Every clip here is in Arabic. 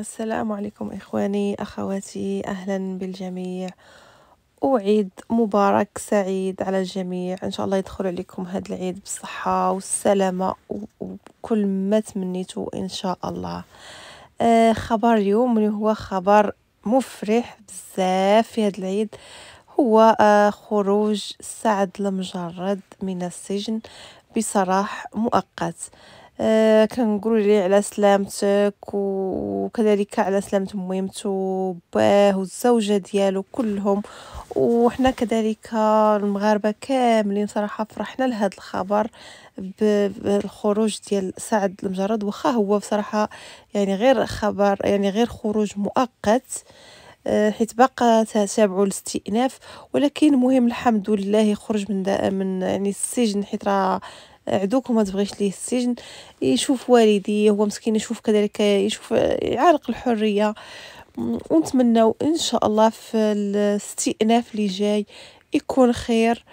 السلام عليكم إخواني أخواتي، أهلا بالجميع. وعيد مبارك سعيد على الجميع، إن شاء الله يدخل عليكم هذا العيد بالصحة والسلامة وكل ما تمنيتوا إن شاء الله. خبر اليوم اللي هو خبر مفرح بزاف في هذا العيد، هو خروج سعد المجرد من السجن بسراح مؤقت. كنقول ليه على سلامتك وكذلك على سلامة ميمتو باه والزوجة ديالو كلهم، وحنا كذلك المغاربة كاملين صراحة فرحنا لهذا الخبر بالخروج ديال سعد المجرد، واخا هو بصراحة يعني غير خبر، يعني غير خروج مؤقت، حيت باقا تابعوا الاستئناف، ولكن مهم الحمد لله يخرج من يعني السجن، حيت راه عدوك ما تبغيش ليه السجن، يشوف والديه هو مسكين، يشوف كذلك يشوف يعانق الحرية. ونتمناو ان شاء الله في الاستئناف اللي جاي يكون خير.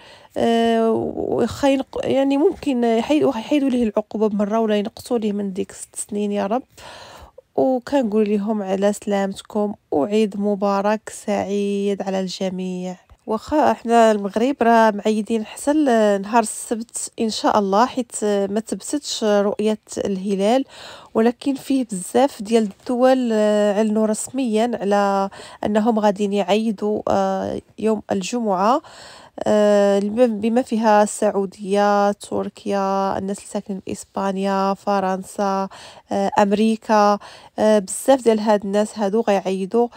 يعني ممكن يحيدوا ليه العقوبة بمرة ولا ينقصوا ليه من ديك 6 سنين يا رب. وكنقول لهم على سلامتكم وعيد مبارك سعيد على الجميع. واخا احنا المغرب راه معيدين حتى نهار السبت ان شاء الله، حيت ما تبتتش رؤية الهلال، ولكن فيه بزاف ديال الدول اعلنوا رسميا على انهم غاديين يعيدوا يوم الجمعة، بما فيها السعودية، تركيا، الناس اللي ساكنين في إسبانيا، فرنسا، أمريكا. بزاف ديال هاد الناس هادو غيعيدوا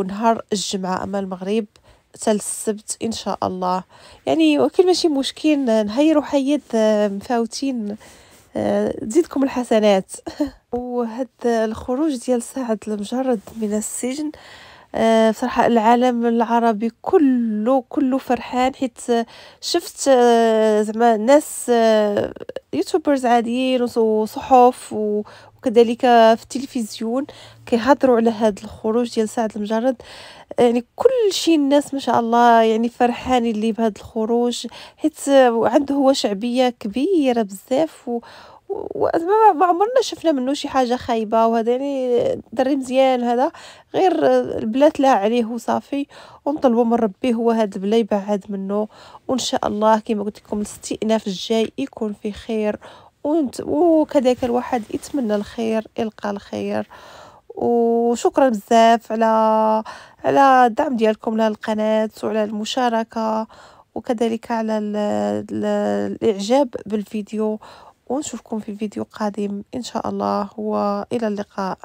نهار الجمعة، أما المغرب حتى السبت إن شاء الله. يعني وكل ماشي مشكل نهيرو حيد مفاوتين، تزيدكم الحسنات. وهاد الخروج ديال سعد المجرد من السجن، بصراحة العالم العربي كله فرحان، حيت شفت زعما ناس يوتيوبرز عاديين وصحف وكذلك في التلفزيون كيهضروا على هذا الخروج ديال سعد المجرد. يعني كل شيء الناس ما شاء الله يعني فرحانين اللي بهذا الخروج، حيت عنده هو شعبية كبيرة بزاف وزعما ما عمرنا شفنا منه شي حاجة خايبة، وهذا يعني دري مزيان هذا، غير البلاد لا عليه وصافي. ونطلبوا من ربي هو هذا البلا يبعد منه، وان شاء الله كما قلت لكم الاستئناف الجاي يكون في خير، وكذلك الواحد يتمنى الخير يلقى الخير. وشكرا بزاف على الدعم ديالكم للقناة وعلى المشاركة، وكذلك على الإعجاب بالفيديو. ونشوفكم في فيديو قادم إن شاء الله، وإلى اللقاء.